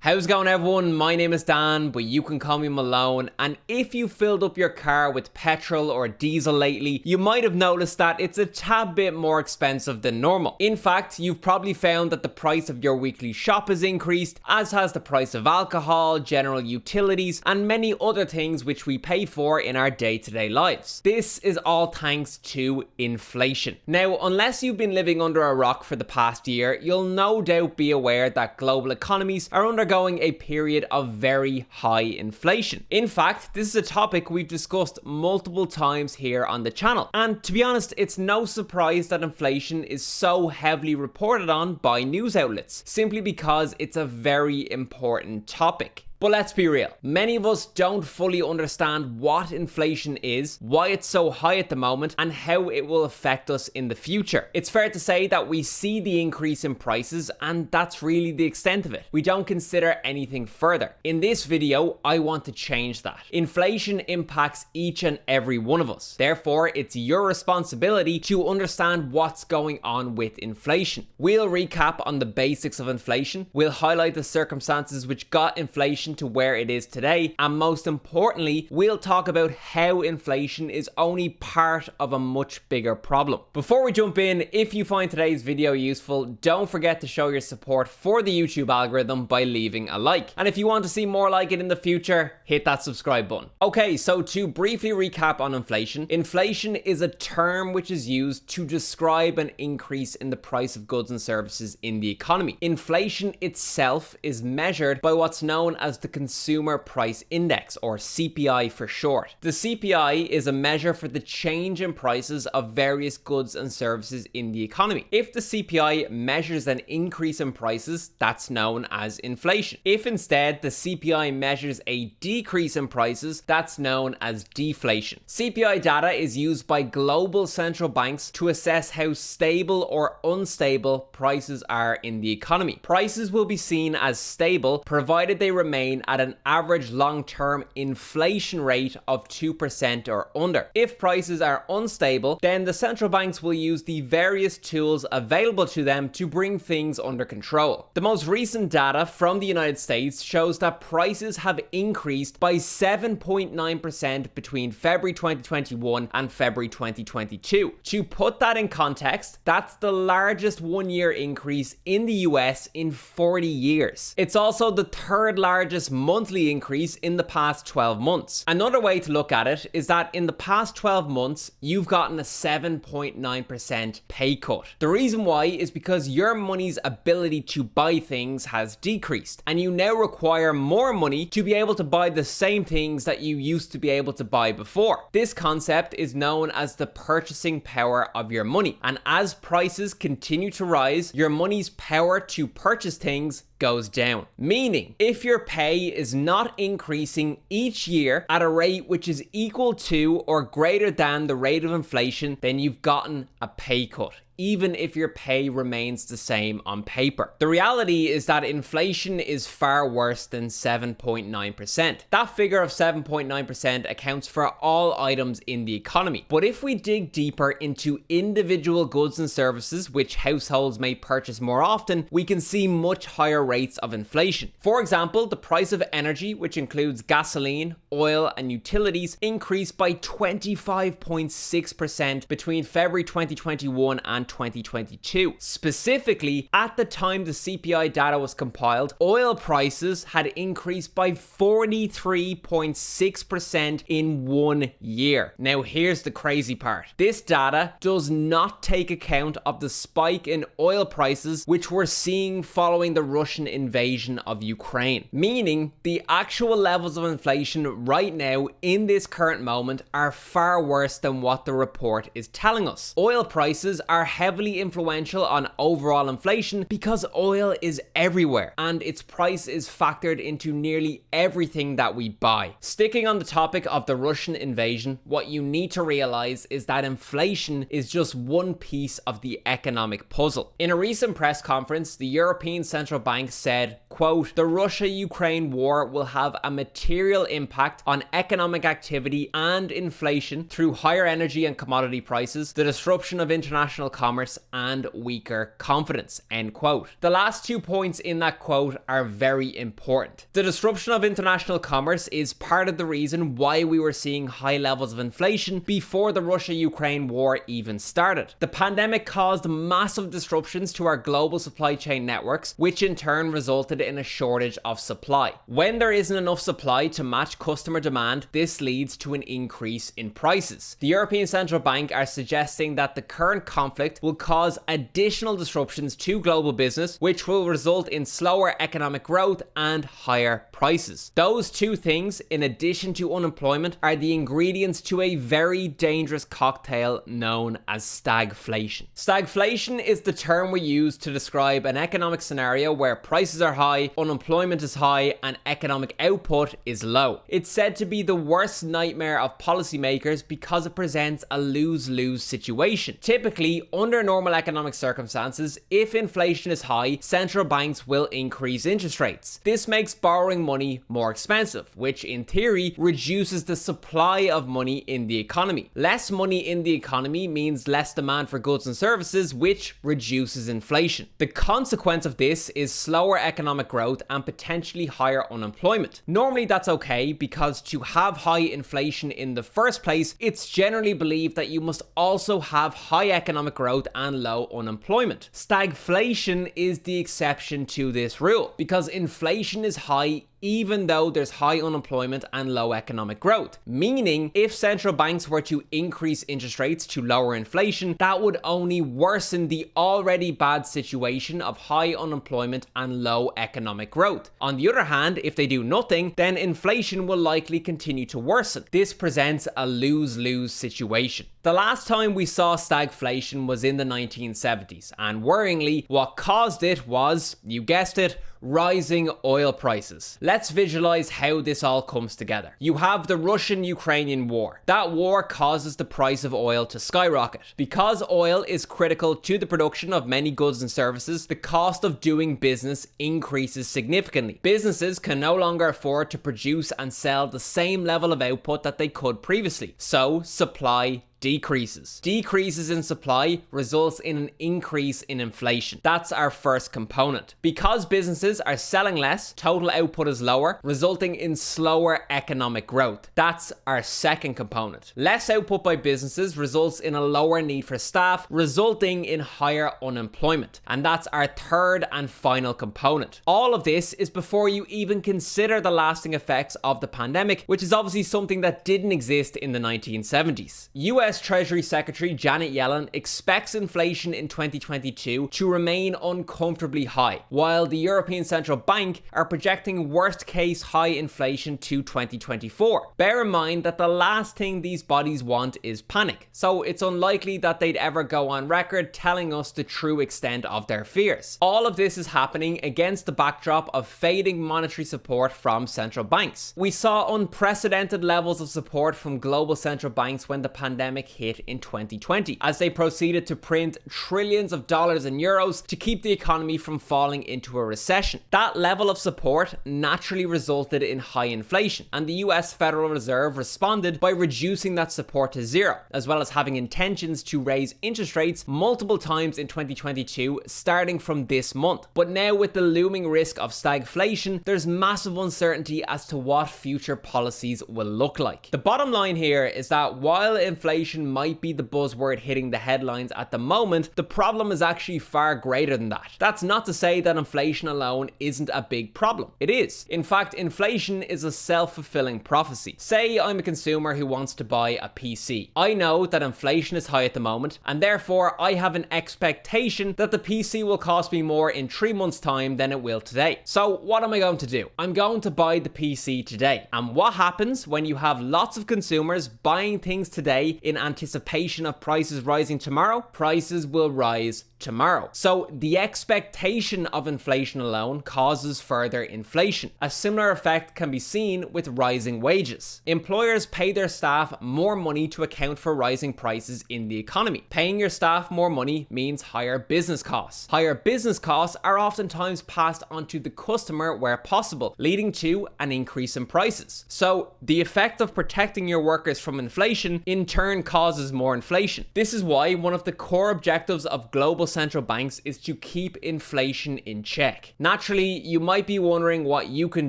How's it going, everyone? My name is Dan, but you can call me Malone, and if you filled up your car with petrol or diesel lately, you might have noticed that it's a tad bit more expensive than normal. In fact, you've probably found that the price of your weekly shop has increased, as has the price of alcohol, general utilities, and many other things which we pay for in our day-to-day lives. This is all thanks to inflation. Now, unless you've been living under a rock for the past year, you'll no doubt be aware that global economies are undergoing a period of very high inflation. In fact, this is a topic we've discussed multiple times here on the channel. And to be honest, it's no surprise that inflation is so heavily reported on by news outlets, simply because it's a very important topic. But let's be real, many of us don't fully understand what inflation is, why it's so high at the moment, and how it will affect us in the future. It's fair to say that we see the increase in prices, and that's really the extent of it. We don't consider anything further. In this video, I want to change that. Inflation impacts each and every one of us. Therefore, it's your responsibility to understand what's going on with inflation. We'll recap on the basics of inflation, we'll highlight the circumstances which got inflation to where it is today, and most importantly, we'll talk about how inflation is only part of a much bigger problem. Before we jump in, if you find today's video useful, don't forget to show your support for the YouTube algorithm by leaving a like. And if you want to see more like it in the future, hit that subscribe button. Okay, so to briefly recap on inflation, inflation is a term which is used to describe an increase in the price of goods and services in the economy. Inflation itself is measured by what's known as the Consumer Price Index, or CPI for short. The CPI is a measure for the change in prices of various goods and services in the economy. If the CPI measures an increase in prices, that's known as inflation. If instead the CPI measures a decrease in prices, that's known as deflation. CPI data is used by global central banks to assess how stable or unstable prices are in the economy. Prices will be seen as stable provided they remain at an average long-term inflation rate of 2% or under. If prices are unstable, then the central banks will use the various tools available to them to bring things under control. The most recent data from the United States shows that prices have increased by 7.9% between February 2021 and February 2022. To put that in context, that's the largest one-year increase in the US in 40 years. It's also the third largest monthly increase in the past 12 months. Another way to look at it is that in the past 12 months, you've gotten a 7.9% pay cut. The reason why is because your money's ability to buy things has decreased, and you now require more money to be able to buy the same things that you used to be able to buy before. This concept is known as the purchasing power of your money, and as prices continue to rise, your money's power to purchase things goes down. Meaning, if your pay is not increasing each year at a rate which is equal to or greater than the rate of inflation, then you've gotten a pay cut, even if your pay remains the same on paper. The reality is that inflation is far worse than 7.9%. That figure of 7.9% accounts for all items in the economy. But if we dig deeper into individual goods and services which households may purchase more often, we can see much higher rates of inflation. For example, the price of energy, which includes gasoline, oil, and utilities, increased by 25.6% between February 2021 and 2022. Specifically, at the time the CPI data was compiled, oil prices had increased by 43.6% in 1 year. Now, here's the crazy part. This data does not take account of the spike in oil prices which we're seeing following the Russian invasion of Ukraine. Meaning, the actual levels of inflation right now in this current moment are far worse than what the report is telling us. Oil prices are heavily influential on overall inflation because oil is everywhere and its price is factored into nearly everything that we buy. Sticking on the topic of the Russian invasion, what you need to realize is that inflation is just one piece of the economic puzzle. In a recent press conference, the European Central Bank said, quote, "The Russia-Ukraine war will have a material impact on economic activity and inflation through higher energy and commodity prices, the disruption of international commerce and weaker confidence, end quote. The last 2 points in that quote are very important. The disruption of international commerce is part of the reason why we were seeing high levels of inflation before the Russia-Ukraine war even started. The pandemic caused massive disruptions to our global supply chain networks, which in turn resulted in a shortage of supply. When there isn't enough supply to match customer demand, this leads to an increase in prices. The European Central Bank are suggesting that the current conflict will cause additional disruptions to global business, which will result in slower economic growth and higher prices. Those two things, in addition to unemployment, are the ingredients to a very dangerous cocktail known as stagflation. Stagflation is the term we use to describe an economic scenario where prices are high, unemployment is high, and economic output is low. It's said to be the worst nightmare of policymakers because it presents a lose-lose situation. Typically, under normal economic circumstances, if inflation is high, central banks will increase interest rates. This makes borrowing money more expensive, which in theory reduces the supply of money in the economy. Less money in the economy means less demand for goods and services, which reduces inflation. The consequence of this is slower economic growth and potentially higher unemployment. Normally that's okay, because to have high inflation in the first place, it's generally believed that you must also have high economic growth and low unemployment. Stagflation is the exception to this rule, because inflation is high even though there's high unemployment and low economic growth. Meaning, if central banks were to increase interest rates to lower inflation, that would only worsen the already bad situation of high unemployment and low economic growth. On the other hand, if they do nothing, then inflation will likely continue to worsen. This presents a lose-lose situation. The last time we saw stagflation was in the 1970s, and worryingly, what caused it was, you guessed it, rising oil prices. Let's visualize how this all comes together. You have the Russian-Ukrainian war. That war causes the price of oil to skyrocket. Because oil is critical to the production of many goods and services, the cost of doing business increases significantly. Businesses can no longer afford to produce and sell the same level of output that they could previously. So, supply decreases. Decreases in supply results in an increase in inflation. That's our first component. Because businesses are selling less, total output is lower, resulting in slower economic growth. That's our second component. Less output by businesses results in a lower need for staff, resulting in higher unemployment. And that's our third and final component. All of this is before you even consider the lasting effects of the pandemic, which is obviously something that didn't exist in the 1970s. US Treasury Secretary Janet Yellen expects inflation in 2022 to remain uncomfortably high, while the European Central Bank are projecting worst-case high inflation to 2024. Bear in mind that the last thing these bodies want is panic, so it's unlikely that they'd ever go on record telling us the true extent of their fears. All of this is happening against the backdrop of fading monetary support from central banks. We saw unprecedented levels of support from global central banks when the pandemic hit in 2020, as they proceeded to print trillions of dollars and euros to keep the economy from falling into a recession. That level of support naturally resulted in high inflation, and the US Federal Reserve responded by reducing that support to zero, as well as having intentions to raise interest rates multiple times in 2022, starting from this month. But now, with the looming risk of stagflation, there's massive uncertainty as to what future policies will look like. The bottom line here is that while inflation might be the buzzword hitting the headlines at the moment, the problem is actually far greater than that. That's not to say that inflation alone isn't a big problem. It is. In fact, inflation is a self-fulfilling prophecy. Say I'm a consumer who wants to buy a PC. I know that inflation is high at the moment, and therefore I have an expectation that the PC will cost me more in 3 months' time than it will today. So what am I going to do? I'm going to buy the PC today. And what happens when you have lots of consumers buying things today in anticipation of prices rising tomorrow? Prices will rise tomorrow. So the expectation of inflation alone causes further inflation. A similar effect can be seen with rising wages. Employers pay their staff more money to account for rising prices in the economy. Paying your staff more money means higher business costs. Higher business costs are oftentimes passed on to the customer where possible, leading to an increase in prices. So the effect of protecting your workers from inflation in turn causes more inflation. This is why one of the core objectives of global central banks is to keep inflation in check. Naturally, you might be wondering what you can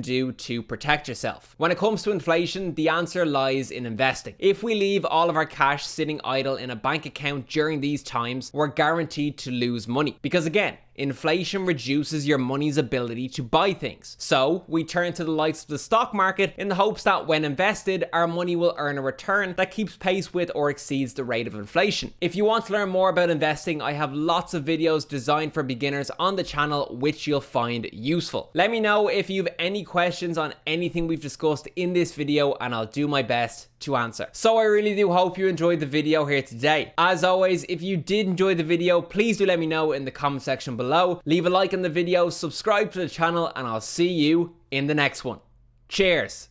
do to protect yourself. When it comes to inflation, the answer lies in investing. If we leave all of our cash sitting idle in a bank account during these times, we're guaranteed to lose money. Because again, inflation reduces your money's ability to buy things. So we turn to the likes of the stock market in the hopes that when invested, our money will earn a return that keeps pace with or exceeds the rate of inflation. If you want to learn more about investing, I have lots of videos designed for beginners on the channel which you'll find useful. Let me know if you have any questions on anything we've discussed in this video and I'll do my best to answer. So I really do hope you enjoyed the video here today. As always, if you did enjoy the video, please do let me know in the comment section below. Leave a like on the video, subscribe to the channel, and I'll see you in the next one. Cheers.